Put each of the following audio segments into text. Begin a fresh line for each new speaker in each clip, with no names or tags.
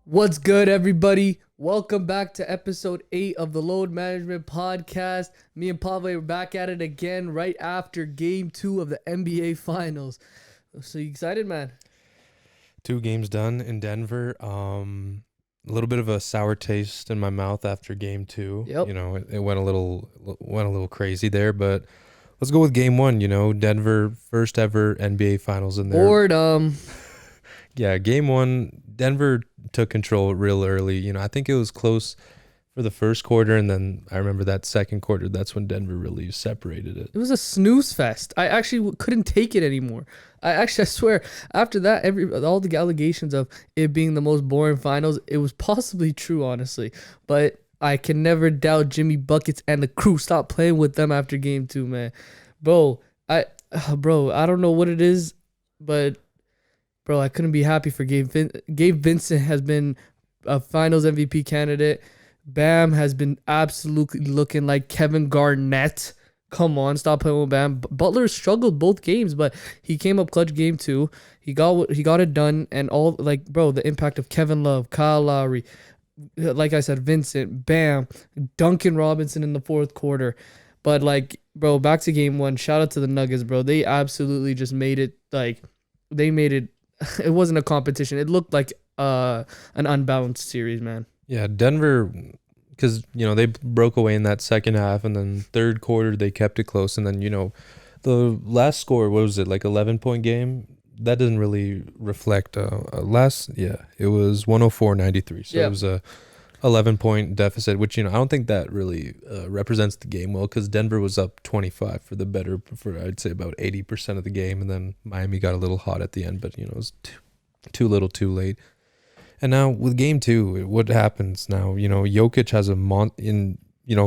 What's good, everybody? Welcome back to episode 8 of the Load Management Podcast. Me and Pavle are back at it again right after game 2 of the NBA Finals. So you excited, man?
2 games done in Denver. A little bit of a sour taste in my mouth after game 2.
Yep.
It went a little crazy there, but let's go with game 1. Denver first ever NBA Finals in there.
Boredom.
Yeah, game 1, Denver took control real early. I think it was close for the first quarter, and then I remember that second quarter. That's when Denver really separated it.
It was a snooze fest. I actually couldn't take it anymore. I swear, after that, all the allegations of it being the most boring finals, it was possibly true, honestly. But I can never doubt Jimmy Buckets and the crew. Stop playing with them after game 2, man. Bro, I don't know what it is, but bro, I couldn't be happy for Gabe. Gabe Vincent has been a Finals MVP candidate. Bam has been absolutely looking like Kevin Garnett. Come on, stop playing with Bam. Butler struggled both games, but he came up clutch game 2. He got it done, and the impact of Kevin Love, Kyle Lowry, like I said, Vincent, Bam, Duncan Robinson in the fourth quarter. But back to game 1. Shout out to the Nuggets, bro. They absolutely just made it they made it. It wasn't a competition. It looked like an unbalanced series, man.
Yeah, Denver, because they broke away in that second half, and then third quarter they kept it close, and then the last score, what was it, like 11-point game? That doesn't really reflect it was 104-93. So
Yeah.
It was a 11-point deficit, which I don't think that really represents the game well, because Denver was up 25 for I'd say about 80% of the game, and then Miami got a little hot at the end, but it was too little, too late. And now with game 2, what happens now? Jokic has in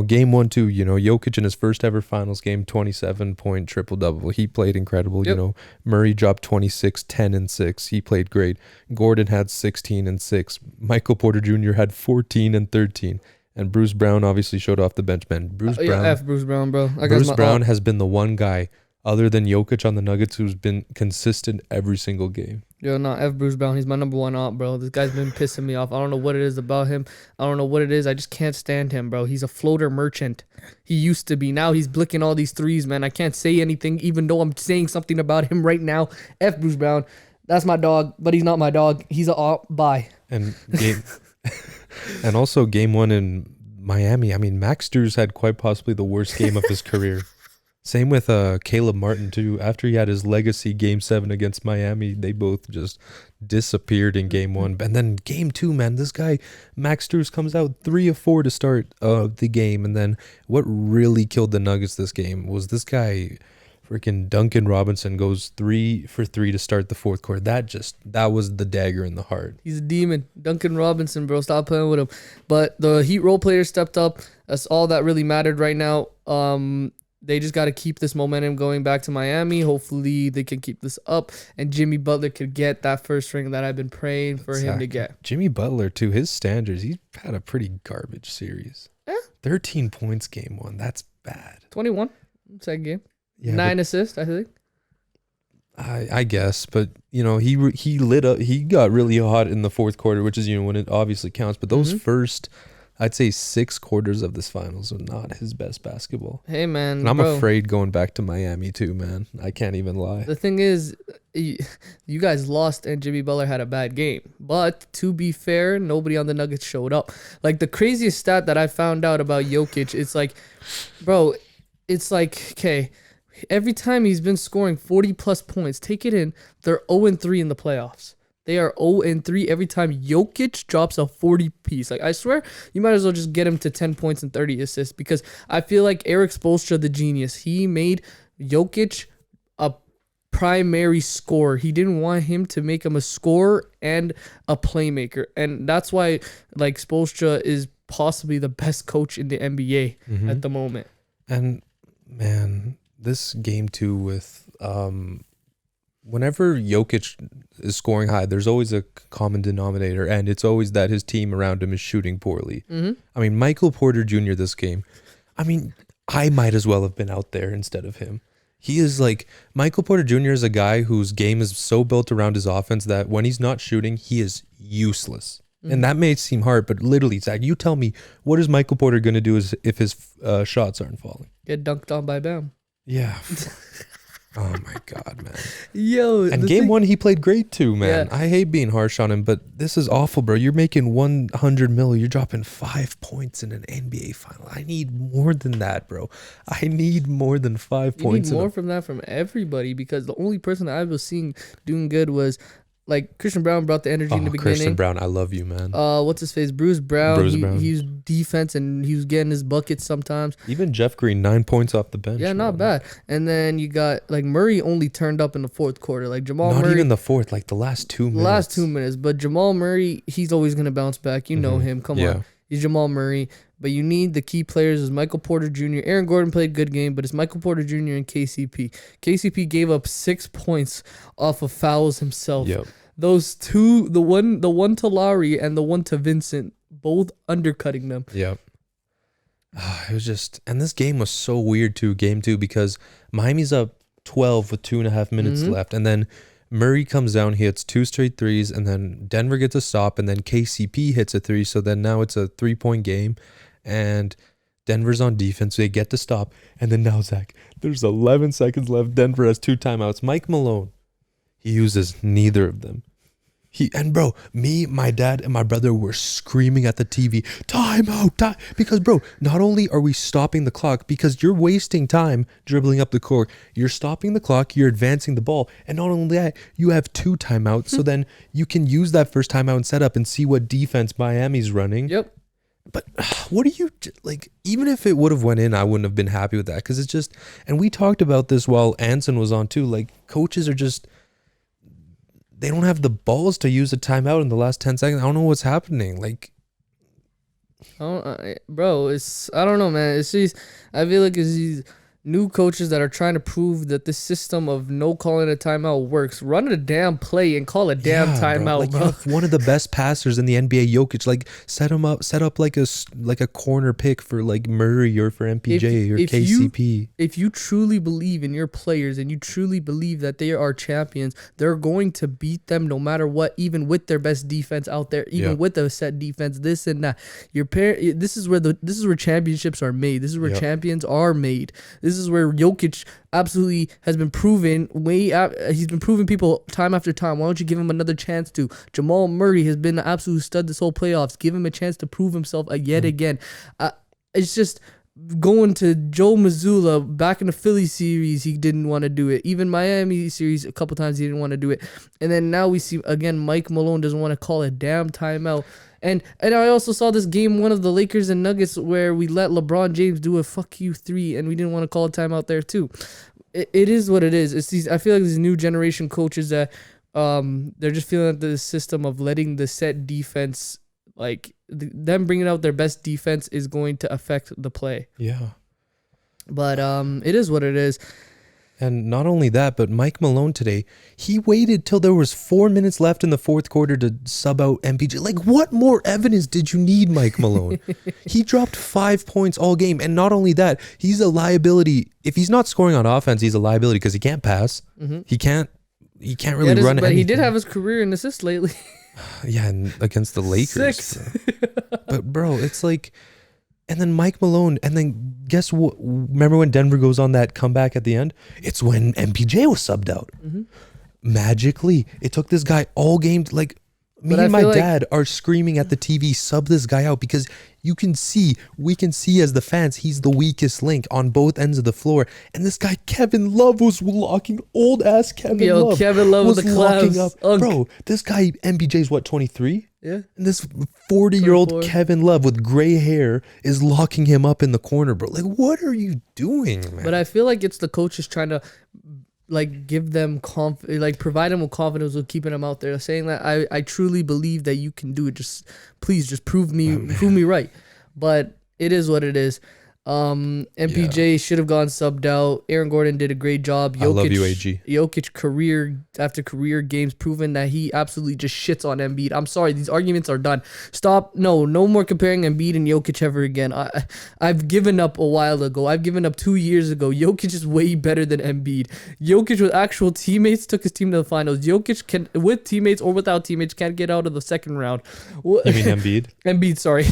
game 1 too. Jokic in his first ever finals game, 27-point triple double. He played incredible.
Yep.
Murray dropped 26, 10 and 6. He played great. Gordon had 16 and 6. Michael Porter Jr. had 14 and 13. And Bruce Brown obviously showed off the bench, man. Bruce
Brown, bro.
Bruce Brown has been the one guy other than Jokic on the Nuggets who's been consistent every single game.
Yo, no, Bruce Brown. He's my number 1 op, bro. This guy's been pissing me off. I don't know what it is about him. I don't know what it is. I just can't stand him, bro. He's a floater merchant. He used to be. Now he's blicking all these threes, man. I can't say anything, even though I'm saying something about him right now. Bruce Brown. That's my dog, but he's not my dog. He's a op. Bye.
And also game 1 in Miami. I mean, Max Strus had quite possibly the worst game of his career. Same with Caleb Martin, too. After he had his legacy game 7 against Miami, they both just disappeared in game 1. And then game 2, man, this guy, Max Strus, comes out 3 of 4 to start the game. And then what really killed the Nuggets this game was this guy, freaking Duncan Robinson, goes 3 for 3 to start the fourth quarter. That was the dagger in the heart.
He's a demon. Duncan Robinson, bro. Stop playing with him. But the Heat role players stepped up. That's all that really mattered right now. They just got to keep this momentum going back to Miami. Hopefully, they can keep this up, and Jimmy Butler could get that first ring that I've been praying for him to get.
Jimmy Butler, to his standards, he's had a pretty garbage series.
Yeah.
13 points game 1. That's bad.
21, second game.
Yeah,
9 assists, I think.
I guess, but he lit up. He got really hot in the fourth quarter, which is when it obviously counts. But those first, I'd say 6 quarters of this finals are not his best basketball.
Hey, man.
And I'm afraid going back to Miami too, man. I can't even lie.
The thing is, you guys lost and Jimmy Butler had a bad game. But to be fair, nobody on the Nuggets showed up. Like, the craziest stat that I found out about Jokic, it's like, bro, okay, every time he's been scoring 40-plus points, take it in, they're 0-3 in the playoffs. They are 0-3 every time Jokic drops a 40-piece. Like, I swear, you might as well just get him to 10 points and 30 assists, because I feel like Eric Spoelstra, the genius, he made Jokic a primary scorer. He didn't want him to make him a scorer and a playmaker. And that's why, Spoelstra is possibly the best coach in the NBA at the moment.
And, man, this game 2 with... whenever Jokic is scoring high, there's always a common denominator, and it's always that his team around him is shooting poorly. I mean, Michael Porter Jr. this game, I might as well have been out there instead of him. He is Michael Porter Jr. is a guy whose game is so built around his offense that when he's not shooting, he is useless. And that may seem hard, but literally, Zach, you tell me, what is Michael Porter going to do if his shots aren't falling?
Get dunked on by Bam.
Yeah. Oh my God, man.
Yo.
And game one, he played great too, man.
Yeah.
I hate being harsh on him, but this is awful, bro. You're making 100 mil. You're dropping 5 points in an NBA final. I need more than that, bro. I need more than 5 points.
You need more from that from everybody, because the only person that I was seeing doing good was, like, Christian Brown brought the energy in the beginning.
Christian Brown, I love you, man.
What's his face? Bruce Brown.
Brown.
He was defense, and he was getting his buckets sometimes.
Even Jeff Green, 9 points off the bench.
Yeah, not bad. And then you got, like, Murray only turned up in the fourth quarter. Like, Jamal
Murray. Not even the fourth, like the last 2 minutes.
Last 2 minutes. But Jamal Murray, he's always going to bounce back. You know him. Come on. He's Jamal Murray. But you need the key players as Michael Porter Jr. Aaron Gordon played good game, but it's Michael Porter Jr. and KCP. KCP gave up 6 points off of fouls himself.
Yep.
Those two, the one to Lowry and the one to Vincent, both undercutting them.
Yep. It was just, and this game was so weird too, game two, because Miami's up 12 with 2.5 minutes left, and then Murray comes down, he hits 2 straight threes, and then Denver gets a stop, and then KCP hits a 3, so then now it's a 3-point game, and Denver's on defense, so they get to stop, and then now, Zach, there's 11 seconds left, Denver has 2 timeouts. Mike Malone, he uses neither of them. Bro, me, my dad, and my brother were screaming at the TV, time out, time. Because, bro, not only are we stopping the clock, because you're wasting time dribbling up the court, you're stopping the clock, you're advancing the ball, and not only that, you have 2 timeouts, so then you can use that first timeout and set up and see what defense Miami's running.
Yep.
But what do you, like, even if it would have went in, I wouldn't have been happy with that, because it's just, and we talked about this while Anson was on too, like, coaches are just, they don't have the balls to use a timeout in the last 10 seconds. I don't know what's happening. Like,
bro, I don't know, man. It's just, I feel like it's these new coaches that are trying to prove that this system of no calling a timeout works. Run a damn play and call a damn timeout, bro.
You have one of the best passers in the NBA, Jokic. Like, set up like a corner pick for like Murray or for MPJ or KCP.
If you truly believe in your players and you truly believe that they are champions, they're going to beat them no matter what, even with their best defense out there, even with a set defense, this and that. This is where championships are made. This is where champions are made. This is where Jokic absolutely has been proven. He's been proving people time after time. Why don't you give him another chance to? Jamal Murray has been an absolute stud this whole playoffs. Give him a chance to prove himself yet again. It's just going to Joe Mazzulla back in the Philly series. He didn't want to do it. Even Miami series a couple times he didn't want to do it. And then now we see again Mike Malone doesn't want to call a damn timeout. And I also saw this game 1 of the Lakers and Nuggets where we let LeBron James do a fuck you 3 and we didn't want to call a timeout there too. It is what it is. It's these. I feel like these new generation coaches that they're just feeling that the system of letting the set defense, like them bringing out their best defense, is going to affect the play.
Yeah.
But it is what it is.
And not only that, but Mike Malone today, he waited till there was 4 minutes left in the fourth quarter to sub out MPJ. Like, what more evidence did you need, Mike Malone? He dropped 5 points all game. And not only that, he's a liability. If he's not scoring on offense, he's a liability because he can't pass. He can't really run anything.
But he did have his career in assists lately.
Yeah, and against the Lakers.
6.
But, bro, it's like... And then Mike Malone, and then guess what? Remember when Denver goes on that comeback at the end? It's when MPJ was subbed out. Magically, it took this guy all game. Like, me and my dad are screaming at the TV, sub this guy out, because we can see as the fans, he's the weakest link on both ends of the floor. And this guy, Kevin Love, was locking, old ass Kevin Love.
Kevin Love was locking up.
Bro, this guy, MPJ's what, 23?
Yeah.
And this 40-year-old Kevin Love with gray hair is locking him up in the corner, bro. Like, what are you doing, man?
But I feel like it's the coaches trying to, like, give them provide them with confidence with keeping them out there, saying that I truly believe that you can do it. Please prove me right. But it is what it is. MPJ should have gone subbed out. Aaron Gordon did a great job.
I love you, AG.
Jokic career after career games proven that he absolutely just shits on Embiid. I'm sorry, these arguments are done. Stop. No more comparing Embiid and Jokic ever again. I've given up a while ago. I've given up 2 years ago. Jokic is way better than Embiid. Jokic with actual teammates took his team to the finals. Jokic can, with teammates or without teammates, can't get out of the second round.
You mean Embiid?
Embiid, sorry.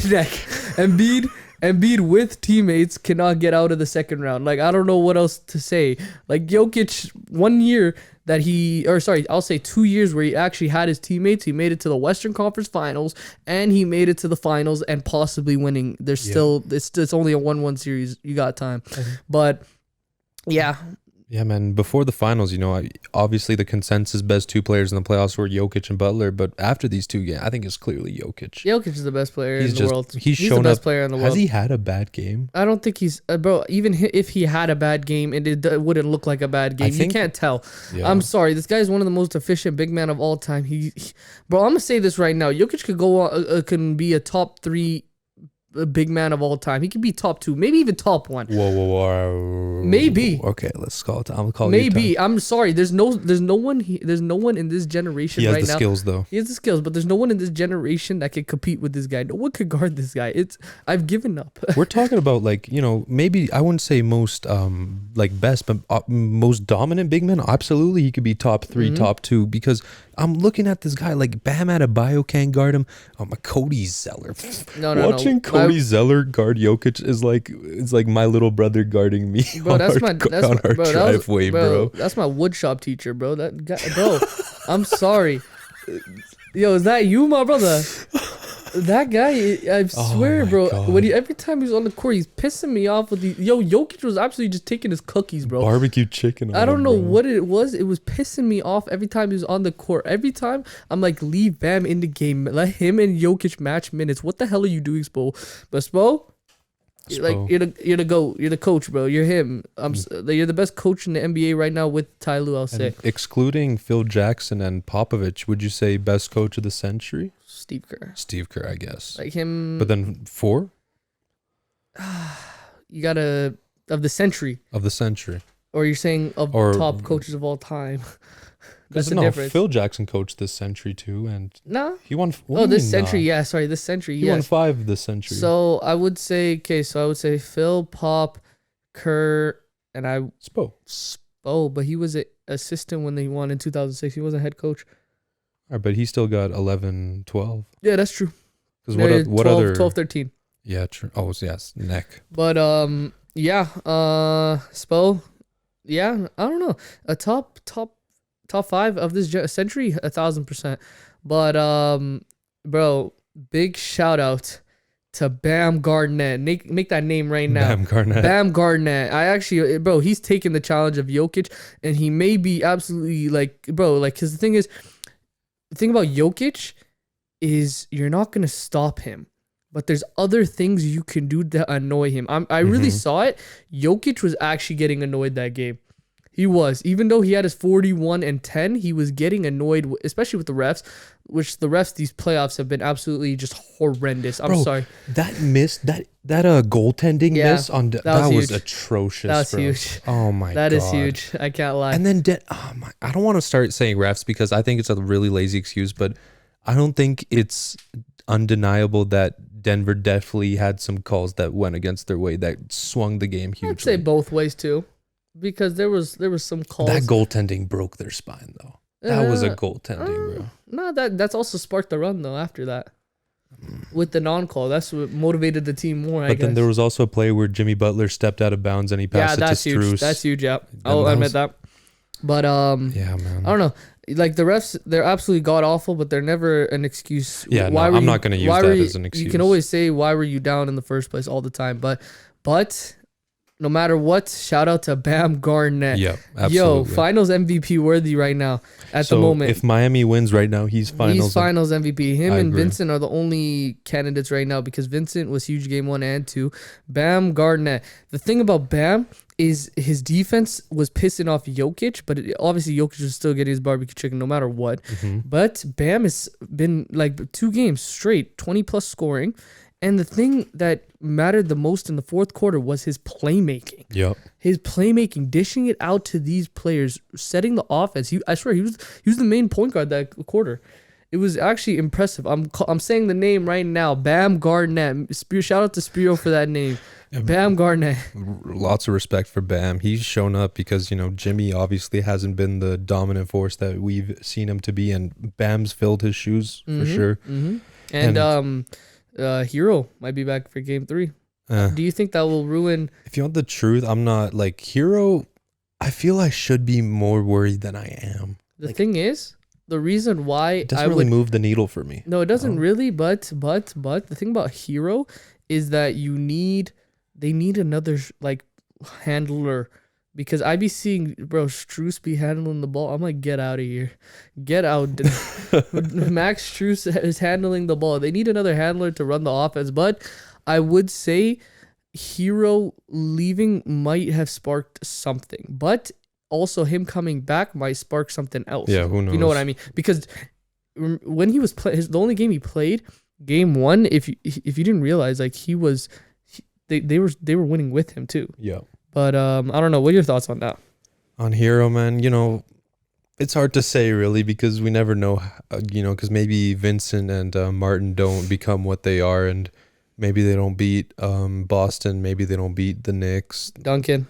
Embiid with teammates cannot get out of the second round. Like, I don't know what else to say. Like, Jokic, 1 year I'll say 2 years where he actually had his teammates. He made it to the Western Conference Finals, and he made it to the finals and possibly winning. There's still, it's only a 1-1 series. You got time. But, yeah.
Yeah, man. Before the finals, obviously the consensus best two players in the playoffs were Jokic and Butler. But after these two games, I think it's clearly Jokic.
Jokic is the best player in the world.
He's
shown the best player in the world.
Has he had a bad game?
I don't think he's bro. Even if he had a bad game, it wouldn't look like a bad game. You can't tell. Yeah. I'm sorry. This guy is one of the most efficient big men of all time. Bro, I'm gonna say this right now. Jokic could go can be a top 3. A big man of all time. He could be top 2, maybe even top 1.
Whoa.
Maybe.
Okay, let's call it. I'm calling
maybe. I'm sorry. There's no one in this generation right now.
He has the skills though.
He has the skills, but there's no one in this generation that can compete with this guy. No one could guard this guy. I've given up.
We're talking about maybe I wouldn't say most best, but most dominant big man. Absolutely, he could be top 3, top 2 because I'm looking at this guy like Bam Adebayo can't guard him. Cody Zeller. Watching Cody Zeller guard Jokic is like my little brother guarding me on our driveway, bro.
That's my woodshop teacher, bro. That guy, bro. I'm sorry. Yo, is that you, my brother? That guy, I swear, bro. God. Every time he's on the court, he's pissing me off with these. Jokic was absolutely just taking his cookies, bro.
Barbecue chicken.
I don't know what it was. It was pissing me off every time he was on the court. Every time I'm like, leave Bam in the game. Let him and Jokic match minutes. What the hell are you doing, Spo? But Spo, you're the GOAT. You're the coach, bro. You're him. You're the best coach in the NBA right now with Ty Lue, I'll say.
Excluding Phil Jackson and Popovich, would you say best coach of the century?
Steve Kerr,
I guess.
Like him.
But then 4?
You gotta of the century. Or you're saying top coaches of all time. That's the difference.
Phil Jackson coached this century too, and he won.
This century, yeah. Sorry, this century.
He won 5 this century.
So I would say, Phil, Pop, Kerr, and Spo, but he was an assistant when they won in 2006. He wasn't head coach.
All right, but he still got 11, 12.
Yeah, that's true.
Because what
12,
other
12, 13.
Yeah, true. Oh, yes, neck.
But Spo, yeah, I don't know, a top 5 of this century, 1,000%. But bro, big shout out to Bam Garnett. Make that name right now. Bam Garnett. I actually, bro, he's taking the challenge of Jokic, and he may be absolutely because the thing about Jokic is you're not gonna stop him, but there's other things you can do to annoy him. I really saw it. Jokic was actually getting annoyed that game. He was, even though he had his 41 and 10, he was getting annoyed, especially with the refs, which the refs these playoffs have been absolutely just horrendous. I'm sorry.
That miss, that goaltending miss on that was atrocious.
That was huge.
Oh my god,
that is huge. I can't lie.
And then I don't want to start saying refs because I think it's a really lazy excuse, but I don't think it's undeniable that Denver definitely had some calls that went against their way that swung the game hugely.
I'd say both ways too. Because there was some calls.
That goaltending broke their spine though. That was a goaltending, bro.
No, that's also sparked the run though after that. With the non-call, that's what motivated the team more.
But then there was also a play where Jimmy Butler stepped out of bounds and he passed it to Strus.
That's huge. Yeah, I'll admit that. But
yeah, man.
I don't know. Like the refs, they're absolutely god awful, but they're never an excuse.
Yeah, I'm not going to use that as an excuse.
You can always say why were you down in the first place all the time, but no matter what, shout out to Bam Garnett.
Yeah, absolutely.
Yo, finals MVP worthy right now at the moment.
If Miami wins right now, he's finals
MVP. Him and Vincent are the only candidates right now because Vincent was huge game 1 and 2. Bam Garnett. The thing about Bam is his defense was pissing off Jokic, but obviously Jokic was still getting his barbecue chicken no matter what. But Bam has been like 2 games straight, 20 plus scoring. And the thing that mattered the most in the fourth quarter was his playmaking.
Yep.
His playmaking, dishing it out to these players, setting the offense. I swear he was the main point guard that quarter. It was actually impressive. I'm saying the name right now. Bam Garnett. Shout out to Spiro for that name. Bam Garnett.
Lots of respect for Bam. He's shown up because, Jimmy obviously hasn't been the dominant force that we've seen him to be, and Bam's filled his shoes for sure.
Mm-hmm. And Hero might be back for game 3. Do you think that will ruin?
If you want the truth, I'm not like Hero. I feel I should be more worried than I am.
The thing is, the reason why
it doesn't really move the needle for me.
No, it doesn't really. But the thing about Hero is that they need another handler, because I be seeing Strus be handling the ball. I'm like, get out of here, get out. Max Strus is handling the ball. They need another handler to run the offense. But I would say Hero leaving might have sparked something, but also him coming back might spark something else.
Yeah, who knows?
You know what I mean? Because when he was the only game he played, game 1, if you didn't realize, they were winning with him too.
Yeah.
But I don't know. What are your thoughts on that?
On Hero, man, it's hard to say really, because we never know, because maybe Vincent and Martin don't become what they are, and maybe they don't beat Boston. Maybe they don't beat the Knicks.
Duncan.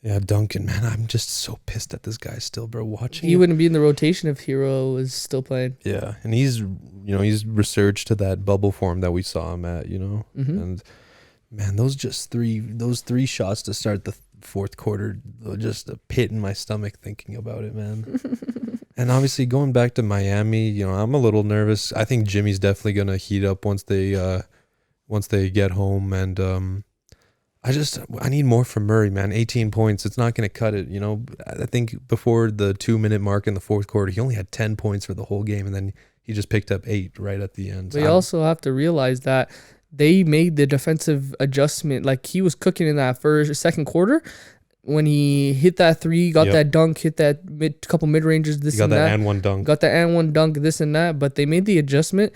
Yeah, Duncan, man. I'm just so pissed at this guy still, bro. Watching
he wouldn't be in the rotation if Hero was still playing.
Yeah, and he's resurged to that bubble form that we saw him at, And man, those three shots to start the fourth quarter, just a pit in my stomach thinking about it, man. And obviously going back to Miami, I'm a little nervous. I think Jimmy's definitely gonna heat up once they get home, and I need more from Murray, man. 18 points, it's not gonna cut it. I think before the 2-minute mark in the fourth quarter, he only had 10 points for the whole game, and then he just picked up 8 right at the end.
But you also have to realize that they made the defensive adjustment. Like, he was cooking in that second quarter when he hit that 3, got that dunk, hit that couple mid ranges, this and that.
Got that and one dunk.
Got the and one dunk, this and that. But they made the adjustment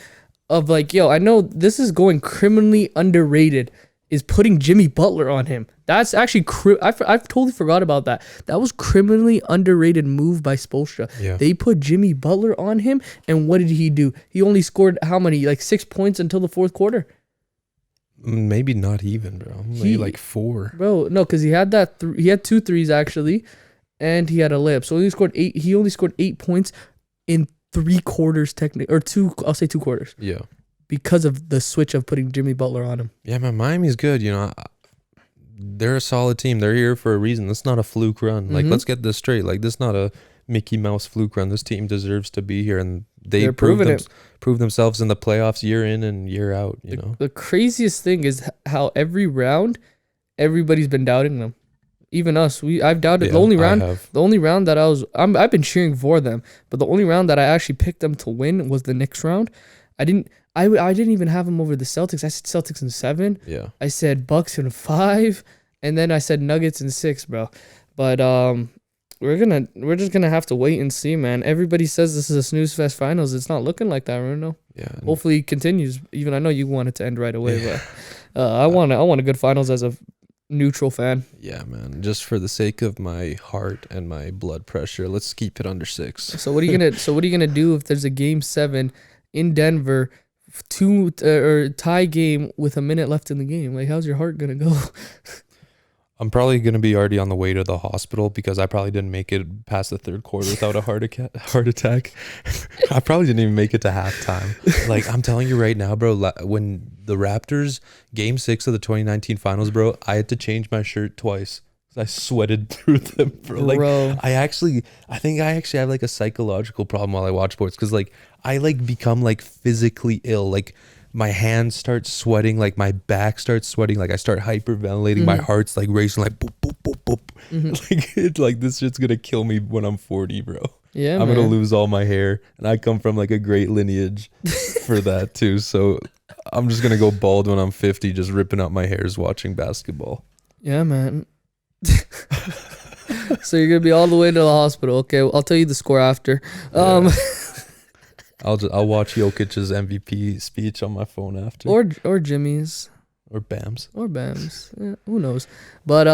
of I know this is going criminally underrated, is putting Jimmy Butler on him. That's actually I've totally forgot about that. That was criminally underrated move by Spoelstra.
Yeah.
They put Jimmy Butler on him, and what did he do? He only scored how many? 6 points until the fourth quarter.
Maybe not even, bro. Maybe 4.
Bro, no, because he had he had 2 threes actually, and he had a layup. So he only scored 8 points in 3 quarters, technically, or 2. I'll say 2 quarters.
Yeah.
Because of the switch of putting Jimmy Butler on him.
Yeah, man, Miami's good. They're a solid team. They're here for a reason. That's not a fluke run. Let's get this straight. This is not a Mickey Mouse fluke run. This team deserves to be here, and they're prove themselves in the playoffs year in and year out.
The craziest thing is how every round, everybody's been doubting them. Even us. I've doubted the only round. The only round that I've been cheering for them, but the only round that I actually picked them to win was the Knicks round. I didn't even have them over the Celtics. I said Celtics in 7.
Yeah. I
said Bucks in 5, and then I said Nuggets in 6, bro. But we're just gonna have to wait and see, man. Everybody says this is a snooze fest finals. It's not looking like that right now.
Yeah.
Hopefully it continues. Even I know you want it to end right away, but I want a good finals as a neutral fan.
Yeah, man. Just for the sake of my heart and my blood pressure, let's keep it under 6.
So what are you gonna do if there's a game 7 in Denver, or tie game with a minute left in the game? How's your heart gonna go?
I'm probably going to be already on the way to the hospital because I probably didn't make it past the third quarter without a heart attack. I probably didn't even make it to halftime. I'm telling you right now, bro, when the Raptors game 6 of the 2019 finals, bro, I had to change my shirt twice. I sweated through them, bro. I think I actually have a psychological problem while I watch sports, because I become physically ill. My hands start sweating, my back starts sweating, I start hyperventilating, my heart's racing, boop, boop, boop, boop. This shit's gonna kill me when I'm 40, bro.
Yeah,
I'm gonna lose all my hair, and I come from a great lineage for that too. So I'm just gonna go bald when I'm 50, just ripping out my hairs watching basketball.
Yeah, man. So you're gonna be all the way to the hospital. Okay, I'll tell you the score after.
I'll watch Jokic's MVP speech on my phone after.
Or Jimmy's.
Or Bam's.
Or Bam's. Yeah, who knows? But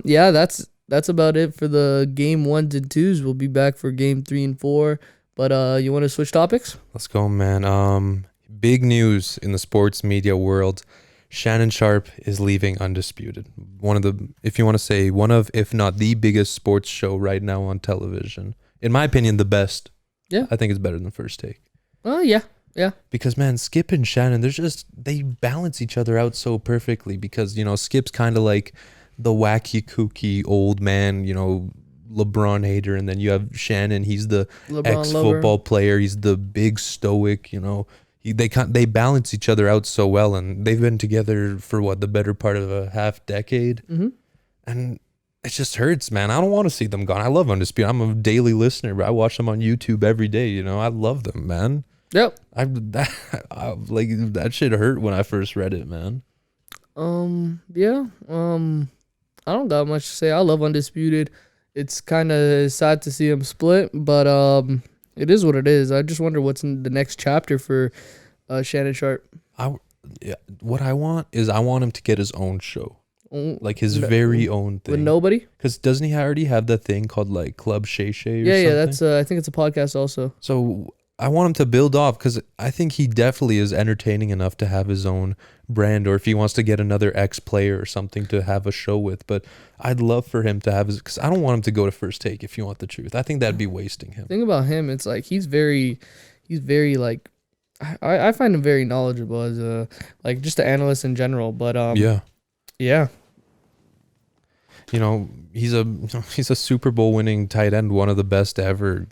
yeah, that's about it for the game 1s and 2s. We'll be back for game 3 and 4. But you want to switch topics?
Let's go, man. Big news in the sports media world. Shannon Sharpe is leaving Undisputed. One of the, if you want to say, one of, if not the biggest sports show right now on television. In my opinion, the best.
Yeah.
I think it's better than First Take.
Oh, yeah. Yeah.
Because, man, Skip and Shannon, they balance each other out so perfectly because, you know, Skip's kind of like the wacky, kooky old man, you know, LeBron hater. And then you have Shannon. He's the ex-football player. He's the big stoic, you know. They balance each other out so well, and they've been together for the better part of a half decade, and it just hurts, man. I don't want to see them gone. I love Undisputed. I'm a daily listener, but I watch them on YouTube every day. You know, I love them, man.
Yep.
Like that shit hurt when I first read it, man.
Yeah. I don't got much to say. I love Undisputed. It's kind of sad to see them split, but it is what it is. I just wonder what's in the next chapter for Shannon Sharpe.
What I want him to get his own show, like his very own thing.
With nobody?
Because doesn't he already have that thing called like Club Shay Shay?
Yeah. That's I think it's a podcast also.
So I want him to build off because I think he definitely is entertaining enough to have his own brand, or if he wants to get another ex-player or something to have a show with. But I'd love for him to have his, because I don't want him to go to First Take, if you want the truth. I think that'd be wasting him.
The thing about him, it's like he's very like, I find him very knowledgeable as a, like, just an analyst in general. But yeah.
You know, he's a Super Bowl winning tight end, one of the best ever.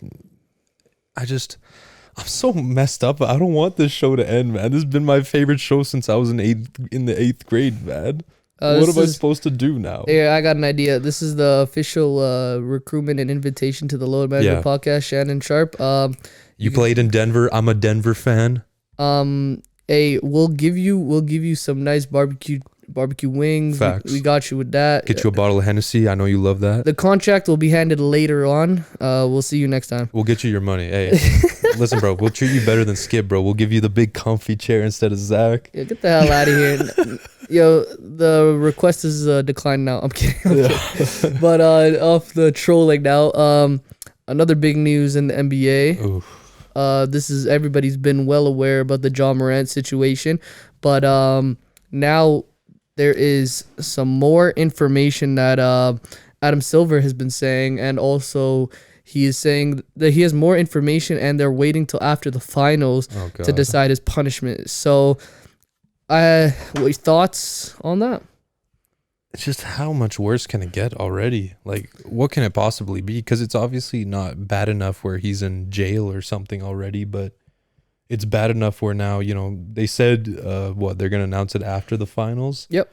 I'm so messed up. I don't want this show to end, man. This has been my favorite show since I was in the eighth grade, man. What am I supposed to do now?
Yeah, I got an idea. This is the official recruitment and invitation to the Load Management podcast. Shannon Sharpe.
You played in Denver. I'm a Denver fan.
We'll give you some nice barbecue wings.
Facts.
We got you with that.
Get you a bottle of Hennessy. I know you love that.
The contract will be handed later on. We'll see you next time.
We'll get you your money. Hey, listen, bro. We'll treat you better than Skip, bro. We'll give you the big comfy chair instead of Zach.
Yeah, get the hell out of here. Yo, the request is declined now. I'm kidding. But off the trolling now. Another big news in the NBA.
Oof.
This is, everybody's been well aware about the Ja Morant situation, but now there is some more information that Adam Silver has been saying, and also he is saying that he has more information and they're waiting till after the finals to decide his punishment. So, what thoughts on that?
It's just, how much worse can it get already? Like, what can it possibly be? Because it's obviously not bad enough where he's in jail or something already, but it's bad enough where now, you know, they said, they're going to announce it after the finals.
Yep.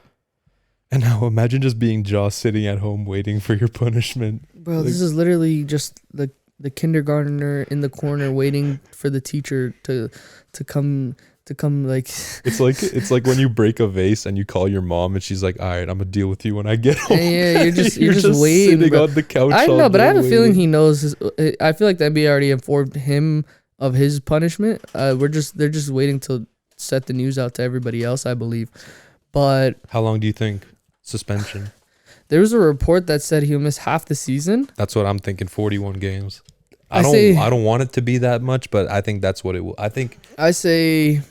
And now imagine just being Ja sitting at home waiting for your punishment.
Bro, like, this is literally just the kindergartner in the corner waiting for the teacher to come like.
It's like when you break a vase and you call your mom and she's like, all right, I'm gonna deal with you when I get home.
Yeah, you're just waiting,
sitting
bro.
on the couch.
I know, but I have a feeling he knows I feel like the NBA already informed him of his punishment. They're just waiting to set the news out to everybody else, I believe. But
how long do you think suspension?
There was a report that said he'll miss half the season.
That's what I'm thinking. 41 games. I don't want it to be that much, but I think that's what it will. I say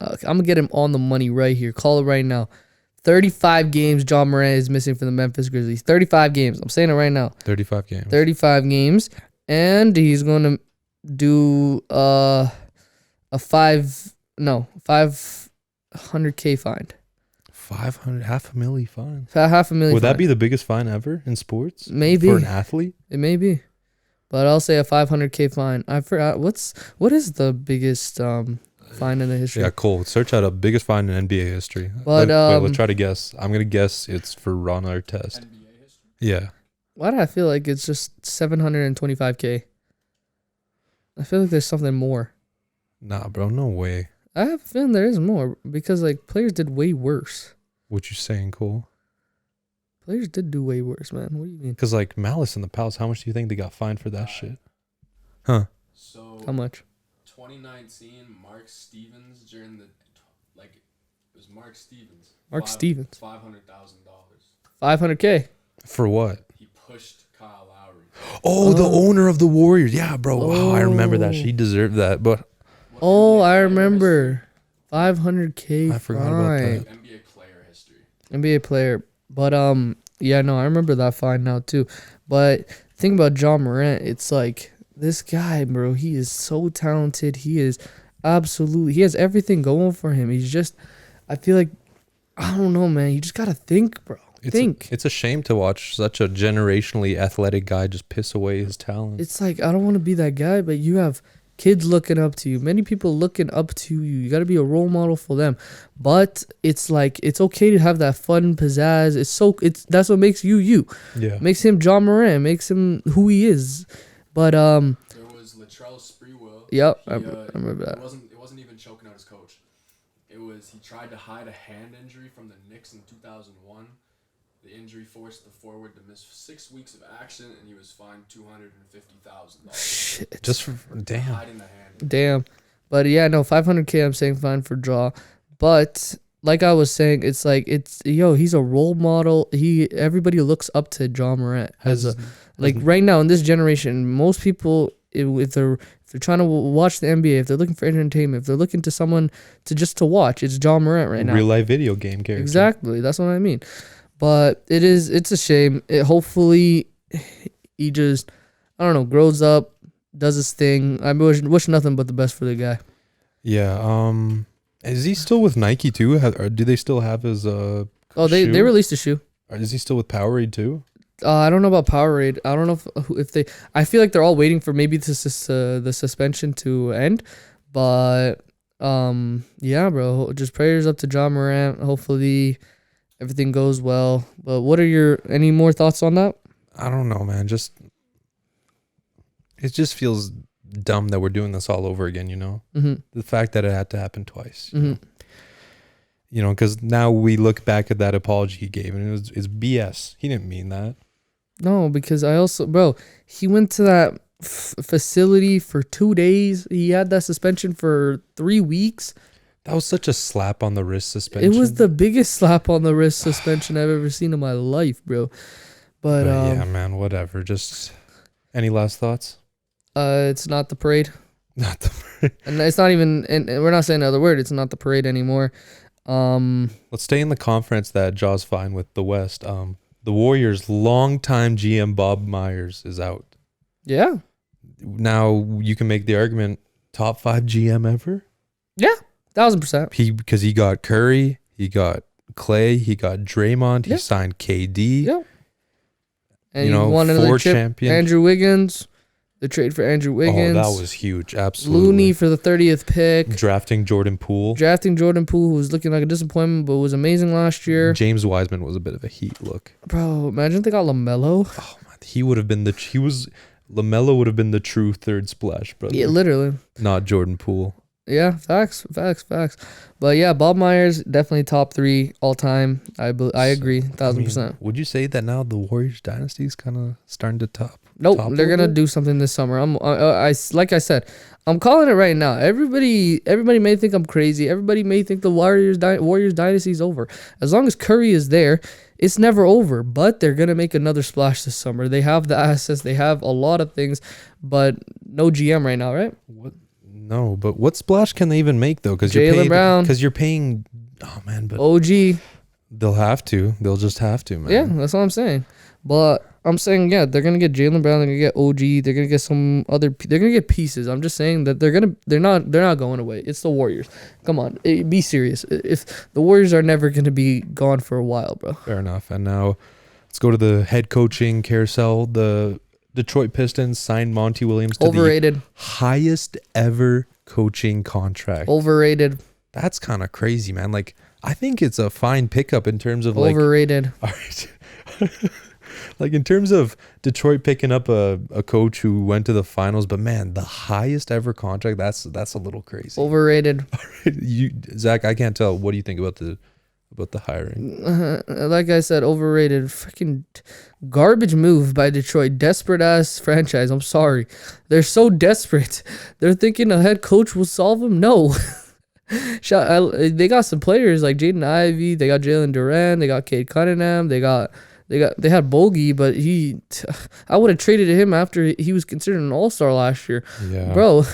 I'm gonna get him on the money right here. Call it right now. 35 games Ja Morant is missing from the Memphis Grizzlies. 35 games. I'm saying it right now. 35 games.
35 games. And he's going to do a 500K fine.
500, $500,000 fine.
$500,000.
Would that be the biggest fine ever in sports?
Maybe.
For an athlete?
It may be. But I'll say a 500K fine. I forgot what is the biggest fine in the history?
Yeah, Cole, search out a biggest fine in NBA history.
But
let's try to guess. I'm gonna guess it's for Ron Artest. NBA history? Yeah.
Why do I feel like it's just 725K? I feel like there's something more.
Nah, bro, no way.
I have a feeling there is more because like players did way worse.
What you saying, Cole?
Players did do way worse, man. What do you mean?
Because like Malice in the Palace, how much do you think they got fined for that shit? Huh?
So
how much?
2019, Mark Stevens during the it was Mark Stevens.
Stevens.
$500,000.
500K.
For what?
He pushed Kyle Lowry.
Oh, the owner of the Warriors. Yeah, bro. Wow, I remember that. She deserved that. But
I remember. 500K.
I forgot about that.
NBA player history.
NBA player. But yeah, no, I remember that fine now too. But think about Ja Morant. It's like this guy, bro. He is so talented. He is absolutely. He has everything going for him. He's just. I feel like. I don't know, man. You just gotta think, bro.
It's a shame to watch such a generationally athletic guy just piss away his talent.
It's like, I don't want to be that guy, but you have kids looking up to you. Many people looking up to you. You got to be a role model for them. But it's like, it's okay to have that fun pizzazz. That's what makes you you.
Yeah.
Makes him Ja Morant. Makes him who he is. But
there was Latrell Sprewell.
Yep, I remember that.
It wasn't even choking out his coach. He tried to hide a hand injury from the Knicks in 2001. The injury forced the forward to miss 6 weeks of action, and he was fined $250,000.
Shit.
Just for damn.
Hiding the hand.
Damn. But yeah, no, 500K I'm saying fine for Ja. But like I was saying, it's like he's a role model. Everybody looks up to Ja Morant right now in this generation. Most people, if they're trying to watch the NBA, if they're looking for entertainment, if they're looking to someone to watch, it's Ja Morant right now.
Real life video game character.
Exactly. That's what I mean. But it's a shame. Hopefully he just, I don't know, grows up, does his thing. I wish nothing but the best for the guy.
Yeah. Is he still with Nike too? Or do they still have his
they released a shoe.
Or is he still with Powerade too?
I don't know about Powerade. I don't know if they. I feel like they're all waiting for maybe the suspension to end. But yeah, bro. Just prayers up to Ja Morant. Hopefully everything goes well. But what are any more thoughts on that?
I don't know, man. It just feels dumb that we're doing this all over again, you know?
Mm-hmm.
The fact that it had to happen twice.
Mm-hmm.
You know, because now we look back at that apology he gave, and it's BS. He didn't mean that.
No, because he went to that facility for 2 days. He had that suspension for 3 weeks.
That was such a slap on the wrist suspension.
It was the biggest slap on the wrist suspension I've ever seen in my life, bro. But
yeah, man, whatever. Just any last thoughts?
It's not the parade.
Not the parade.
And it's not even, and we're not saying another word. It's not the parade anymore.
Let's stay in the conference that Ja's fine with, the West. The Warriors' longtime GM Bob Myers is out.
Yeah.
Now you can make the argument, top 5 GM ever.
Yeah, 1000%.
Because he got Curry, he got Clay, he got Draymond, he signed KD.
Yeah. And he won another chip.
Champions.
Andrew Wiggins. The trade for Andrew Wiggins.
Oh, that was huge. Absolutely.
Looney for the 30th pick.
Drafting Jordan Poole,
who was looking like a disappointment, but was amazing last year.
James Wiseman was a bit of a heat look.
Bro, imagine if they got LaMelo.
Oh, man. LaMelo would have been the true third splash, brother.
Yeah, literally.
Not Jordan Poole.
Yeah, facts. But yeah, Bob Myers, definitely top 3 all time. I agree, 1000%.
Would you say that now the Warriors dynasty is kind of starting to top?
Nope, they're gonna do something this summer. Like I said, I'm calling it right now. Everybody may think I'm crazy. Everybody may think the Warriors dynasty is over. As long as Curry is there, it's never over. But they're gonna make another splash this summer. They have the assets. They have a lot of things, but no GM right now, right?
What? No, but what splash can they even make though? Because you're paying. Oh man, but
OG.
They'll have to. They'll just have to, man.
Yeah, that's what I'm saying. But I'm saying, yeah, they're gonna get Jaylen Brown. They're gonna get OG. They're gonna get some other. They're gonna get pieces. I'm just saying that they're not going away. It's the Warriors. Come on, be serious. If the Warriors are never gonna be gone for a while, bro.
Fair enough. And now let's go to the head coaching carousel. The Detroit Pistons signed Monty Williams to the highest ever coaching contract.
Overrated.
That's kind of crazy, man. Like, I think it's a fine pickup in terms of
overrated.
All right. Like in terms of Detroit picking up a coach who went to the finals, but man, the highest ever contract, that's a little crazy.
Overrated.
Zach, I can't tell. What do you think about the about the hiring.
Like I said, overrated. Freaking garbage move by Detroit. Desperate ass franchise. I'm sorry. They're so desperate. They're thinking a head coach will solve them. No. They got some players like Jaden Ivey. They got Jalen Duran. They got Cade Cunningham. They had Bogey, but I would have traded him after he was considered an all-star last year.
Yeah.
Bro.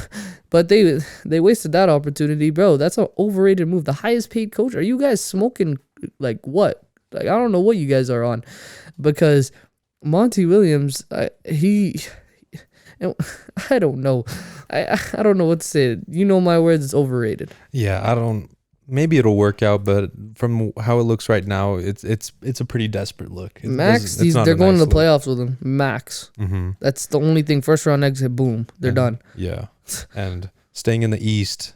But they wasted that opportunity, bro. That's an overrated move. The highest paid coach. Are you guys smoking like what? Like I don't know what you guys are on, because Monty Williams, I don't know. I don't know what to say. You know my words. It's overrated.
Yeah, I don't. Maybe it'll work out, but from how it looks right now, it's a pretty desperate look.
Max, they're going to the playoffs with him. Max. Mm-hmm. That's the only thing. First round exit, boom, they're done.
Yeah. And staying in the East,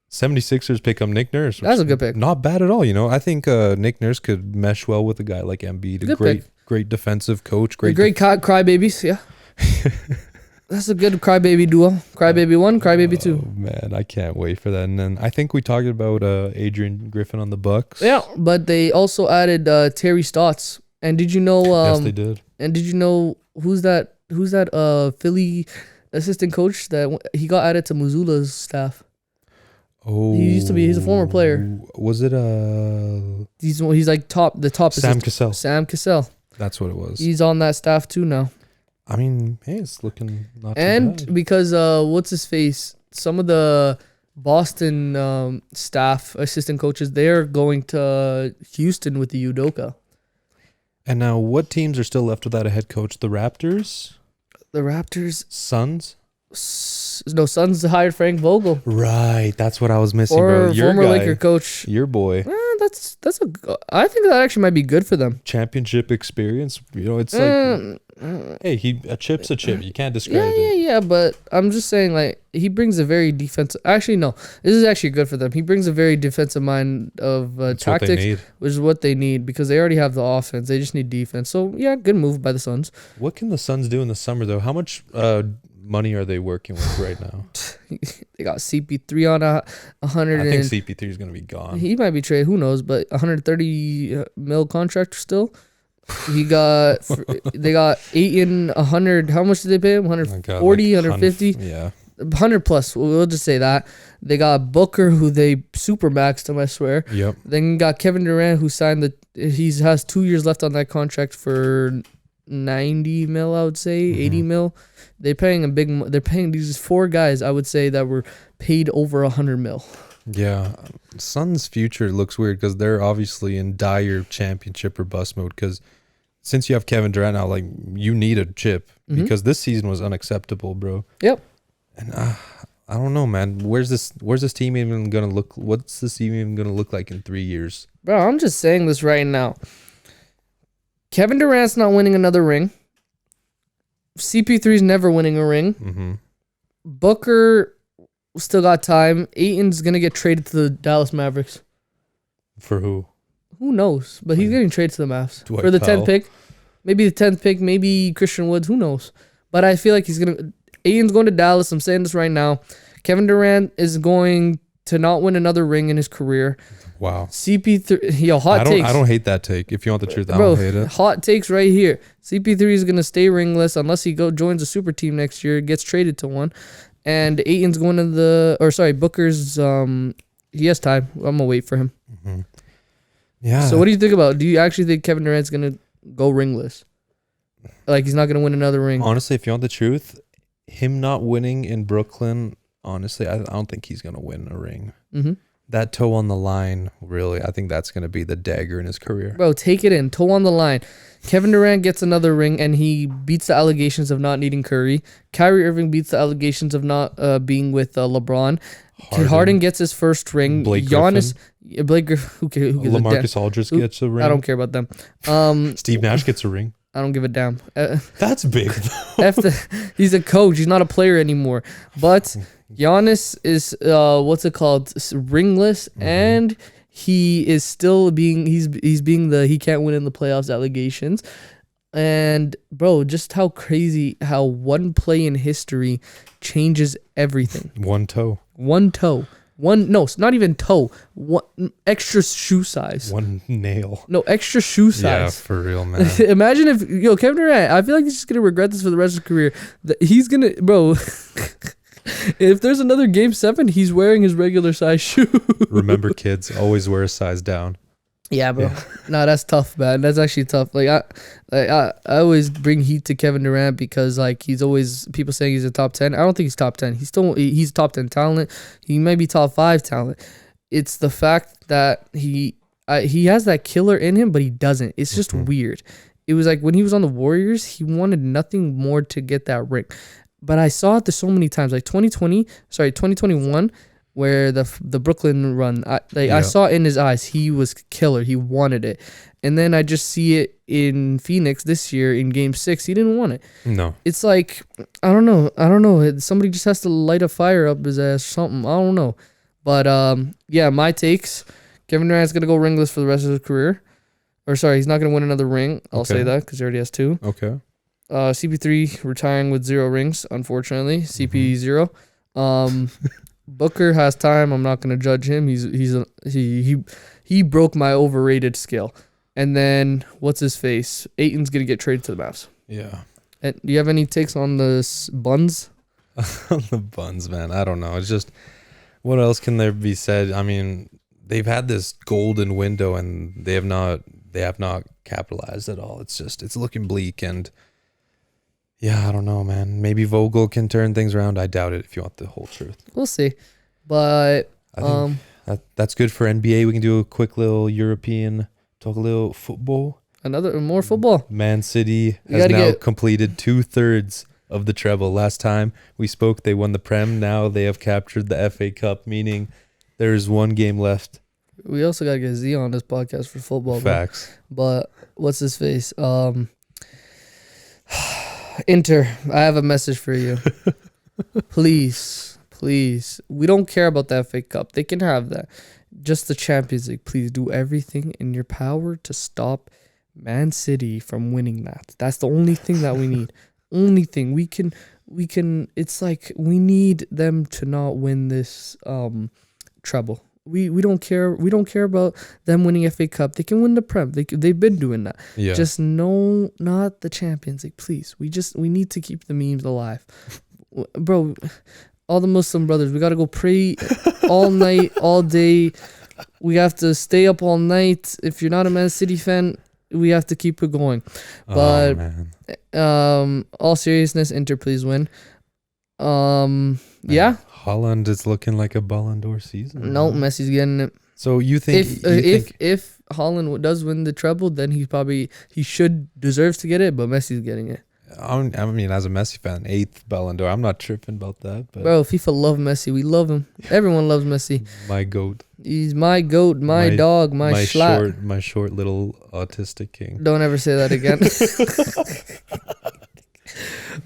76ers pick up Nick Nurse.
That's a good pick.
Not bad at all, you know. I think Nick Nurse could mesh well with a guy like Embiid. Great defensive coach. Great
crybabies, yeah. That's a good crybaby duo. Crybaby 1, crybaby 2.
Oh, man, I can't wait for that. And then I think we talked about Adrian Griffin on the Bucks.
Yeah, but they also added Terry Stotts. And did you know?
Yes, they did.
And did you know who's that Philly assistant coach that he got added to Missoula's staff?
Oh,
he's a former player.
Was it
He's like the top
Sam
assistant.
Cassell.
Sam Cassell.
That's what it was.
He's on that staff too now.
I mean, hey, it's looking not too
and
bad.
Because what's his face? Some of the Boston staff assistant coaches, they're going to Houston with the Udoka.
And now, what teams are still left without a head coach? The Raptors. Suns.
No, Suns hired Frank Vogel.
Right, that's what I was missing, bro. Your
former
guy,
Laker coach.
your boy.
I think that actually might be good for them.
Championship experience. You know, it's like, hey, a chip's a chip. You can't discredit it.
Yeah. But I'm just saying, like, he brings a very defensive. Actually, no, this is actually good for them. He brings a very defensive mind of tactics, which is what they need, because they already have the offense. They just need defense. So yeah, good move by the Suns.
What can the Suns do in the summer though? How much money are they working with right now?
They got CP3 on 100.
I think CP3 is going to be gone.
He might be traded. Who knows? But 130 mil contract still. They got Ayton 100. How much did they pay him? 140, 150.
Yeah.
100 plus. We'll just say that. They got Booker, who they super maxed him, I swear.
Yep.
Then you got Kevin Durant, who signed he has 2 years left on that contract for 90 mil, I would say, 80 mil. They're paying these 4 guys, I would say, that were paid over 100 mil.
Yeah. Suns' future looks weird because they're obviously in dire championship or bust mode, because since you have Kevin Durant now, like, you need a chip, because this season was unacceptable, bro.
Yep.
And I don't know, man. Where's this team even gonna look? What's this team even gonna look like in 3 years?
Bro, I'm just saying this right now. Kevin Durant's not winning another ring. CP3's never winning a ring.
Mm-hmm.
Booker still got time. Ayton's gonna get traded to the Dallas Mavericks.
For who?
Who knows? But he's getting traded to the Mavs
Dwight
for the
Powell.
10th pick. Maybe the 10th pick. Maybe Christian Woods. Who knows? But I feel like Ayton's going to Dallas. I'm saying this right now. Kevin Durant is going to not win another ring in his career.
Wow.
CP3, hot takes.
I don't hate that take. If you want the truth, I
Bro,
don't hate it.
Hot takes right here. CP3 is going to stay ringless unless he joins a super team next year, gets traded to one. And Ayton's going to Booker's, he has time. I'm going to wait for him.
Mm-hmm. Yeah.
So what do you think about? Do you actually think Kevin Durant's going to go ringless? Like, he's not going to win another ring?
Honestly, if you want the truth, him not winning in Brooklyn, honestly, I don't think he's going to win a ring.
Mm-hmm.
That toe on the line, really, I think that's going to be the dagger in his career.
Bro, take it in. Toe on the line. Kevin Durant gets another ring, and he beats the allegations of not needing Curry. Kyrie Irving beats the allegations of not being with LeBron. Harden gets his first ring.
Blake
Giannis, Blake Griffin. Who gives
LaMarcus Aldridge gets a ring.
I don't care about them.
Steve Nash gets a ring.
I don't give a damn.
That's big, though.
He's a coach. He's not a player anymore. But Giannis is ringless, and he is still being he's being he can't win in the playoffs allegations. And bro, just how crazy how one play in history changes everything.
One toe.
No, it's not even toe. One extra shoe size.
One nail.
No, extra shoe size.
Yeah, for real, man.
Imagine if Kevin Durant. I feel like he's just gonna regret this for the rest of his career. He's gonna, bro. If there's another Game 7, he's wearing his regular size shoe.
Remember, kids, always wear a size down.
Yeah, bro. No, that's tough, man. That's actually tough. I always bring heat to Kevin Durant because like he's always people saying he's a top 10. I don't think he's top 10. He's top 10 talent. He might be top 5 talent. It's the fact that he has that killer in him, but he doesn't. It's just weird. It was like when he was on the Warriors, he wanted nothing more to get that ring. But I saw it so many times, like 2021. Where the Brooklyn run, I saw it in his eyes. He was killer. He wanted it. And then I just see it in Phoenix this year in Game 6. He didn't want it.
No.
It's like, I don't know. Somebody just has to light a fire up his ass or something. I don't know. But, yeah, my takes. Kevin Durant's going to go ringless for the rest of his career. Or, sorry, he's not going to win another ring. I'll say that because he already has 2.
Okay.
CP3 retiring with 0 rings, unfortunately. CP 0. Booker has time. I'm not gonna judge him. He broke my overrated scale. And then what's his face? Ayton's gonna get traded to the Mavs.
Yeah.
And do you have any takes on the Buns?
The Buns, man. I don't know. It's just what else can there be said? I mean, they've had this golden window and they have not capitalized at all. It's looking bleak and. Yeah, I don't know, man. Maybe Vogel can turn things around. I doubt it if you want the whole truth.
We'll see. But
I think that's good for NBA. We can do a quick little European, talk a little football.
More football.
Man City has now completed 2/3 of the treble. Last time we spoke, they won the Prem. Now they have captured the FA Cup, meaning there is 1 game left.
We also got to get Z on this podcast for football.
Facts.
But what's his face? Inter, I have a message for you. Please. We don't care about that FA Cup. They can have that. Just the Champions League. Please do everything in your power to stop Man City from winning that. That's the only thing that we need. Only thing we can. It's like we need them to not win this treble. We don't care. We don't care about them winning FA Cup. They can win the Prem. They've been doing that.
Yeah.
Just no, not the Champions League, please. We need to keep the memes alive, bro. All the Muslim brothers, we gotta go pray all night, all day. We have to stay up all night. If you're not a Man City fan, we have to keep it going. But all seriousness, Inter, please win. Yeah.
Haaland is looking like a Ballon d'Or season.
No, Messi's getting it.
So you think
if Haaland does win the treble, then he deserves to get it, but Messi's getting it.
I mean, as a Messi fan, 8th Ballon d'Or. I'm not tripping about that. But
bro, FIFA love Messi. We love him. Everyone loves Messi.
My goat.
He's my goat, my dog, my schlap.
My short little autistic king.
Don't ever say that again.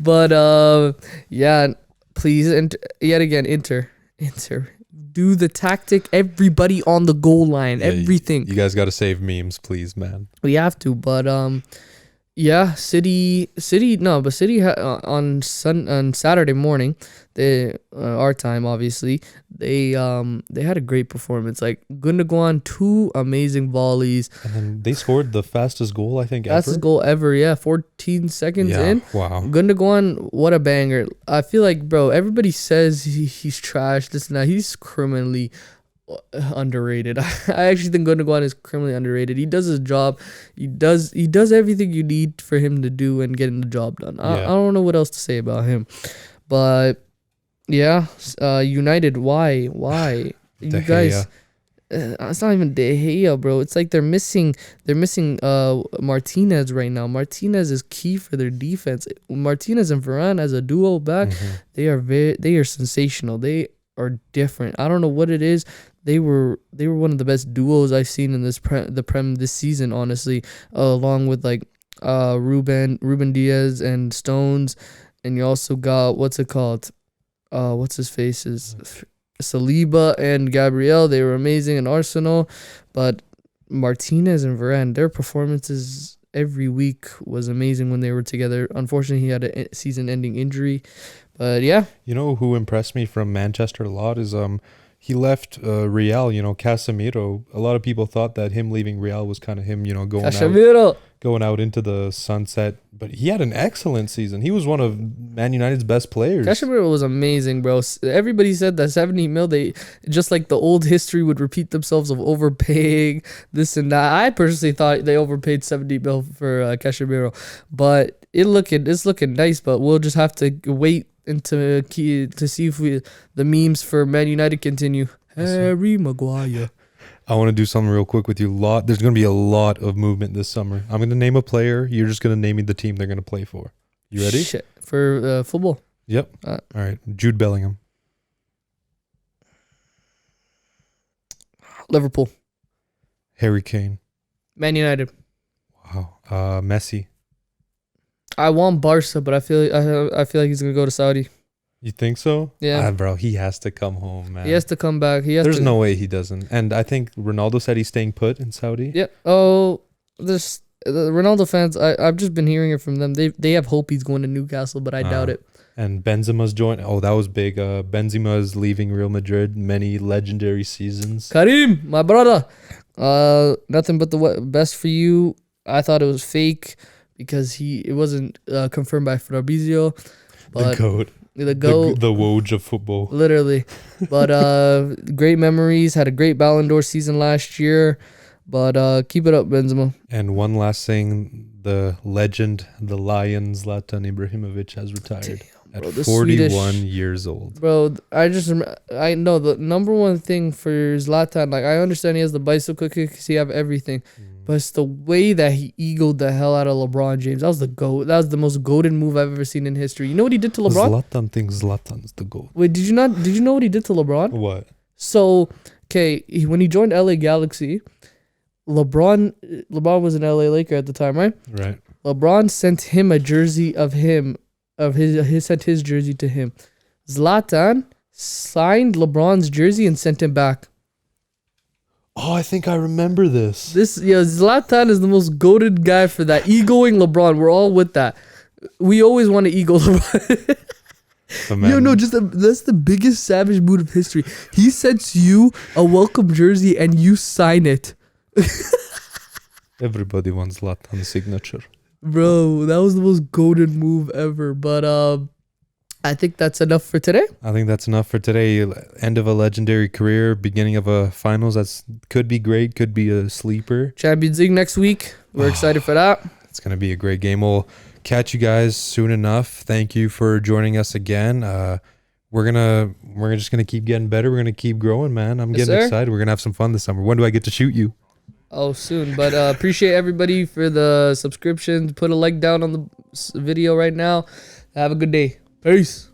But yeah, please, yet again, Inter. Do the tactic. Everybody on the goal line. Everything.
You guys got to save memes, please, man.
We have to, but yeah, City. No, but City on Saturday morning, our time obviously. They had a great performance. Like Gundogan, 2 amazing volleys.
And then they scored the fastest goal I think
fastest goal ever. Yeah, 14 seconds in.
Wow.
Gundogan, what a banger! I feel like, bro, everybody says he's trash. This and that. He's criminally underrated. I actually think Gundogan is criminally underrated. He does his job. He does everything you need for him to do and getting the job done. I don't know what else to say about him. But yeah, United, why you guys it's not even De Gea, bro. It's like they're missing Martinez right now. Martinez is key for their defense. Martinez and Varane as a duo back, they are sensational. They are different. I don't know what it is. They were one of the best duos I've seen in the Prem this season, honestly, along with like Ruben Diaz and Stones, and you also got what's his faces, Saliba and Gabriel. They were amazing in Arsenal, but Martinez and Varane, their performances every week was amazing when they were together. Unfortunately, he had a season-ending injury, but yeah.
You know who impressed me from Manchester a lot is he left Real, Casemiro. A lot of people thought that him leaving Real was kind of him,
Casemiro.
going out into the sunset. But he had an excellent season. He was one of Man United's best players.
Casemiro was amazing, bro. Everybody said that 70 mil, they just like the old history would repeat themselves of overpaying this and that. I personally thought they overpaid 70 mil for Casemiro, but it's looking nice. But we'll just have to wait to see if the memes for Man United continue. Harry Maguire.
I want to do something real quick with you. There's going to be a lot of movement this summer. I'm going to name a player. You're just going to name me the team they're going to play for. You ready?
Shit. For football?
Yep. All right. Jude Bellingham.
Liverpool.
Harry Kane.
Man United.
Wow. Messi.
I want Barca, but I feel like he's going to go to Saudi.
You think so?
Yeah.
Bro, he has to come home, man.
He has to come back.
There's no way he doesn't. And I think Ronaldo said he's staying put in Saudi.
Yeah. Oh, the Ronaldo fans, I've just been hearing it from them. They have hope he's going to Newcastle, but I doubt it.
And Benzema's joined. Oh, that was big. Benzema's leaving Real Madrid. Many legendary seasons.
Karim, my brother. Nothing but the best for you. I thought it was fake because it wasn't confirmed by Fabrizio.
The GOAT.
The GOAT.
The Woj of football.
Literally. But great memories. Had a great Ballon d'Or season last year. But keep it up, Benzema.
And one last thing. The legend, the Lion, Zlatan Ibrahimovic has retired. At 41 years old.
Bro, I know the number one thing for Zlatan, like I understand he has the bicycle kick because he have everything. But it's the way that he egoed the hell out of LeBron James. That was the GOAT. That was the most goated move I've ever seen in history. You know what he did to LeBron?
Zlatan thinks Zlatan's the GOAT.
Wait, did you know what he did to LeBron?
What?
So, okay, when he joined LA Galaxy, LeBron was an LA Laker at the time, right?
Right.
LeBron sent him a jersey of sent his jersey to him. Zlatan signed LeBron's jersey and sent him back.
Oh, I think I remember this.
Zlatan is the most goated guy for that. Egoing LeBron. We're all with that. We always want to ego LeBron. That's the biggest savage move of history. He sends you a welcome jersey and you sign it.
Everybody wants Zlatan's signature.
Bro, that was the most goated move ever. But I think that's enough for today. End of a legendary career, beginning of a finals. That's could be great, could be a sleeper. Champions League next week. We're excited for that. It's gonna be a great game. We'll catch you guys soon enough. Thank you for joining us again. We're just gonna keep getting better. We're gonna keep growing, man. I'm getting excited. We're gonna have some fun this summer. When do I get to shoot you? Oh, soon. But appreciate everybody for the subscriptions. Put a like down on the video right now. Have a good day. Peace.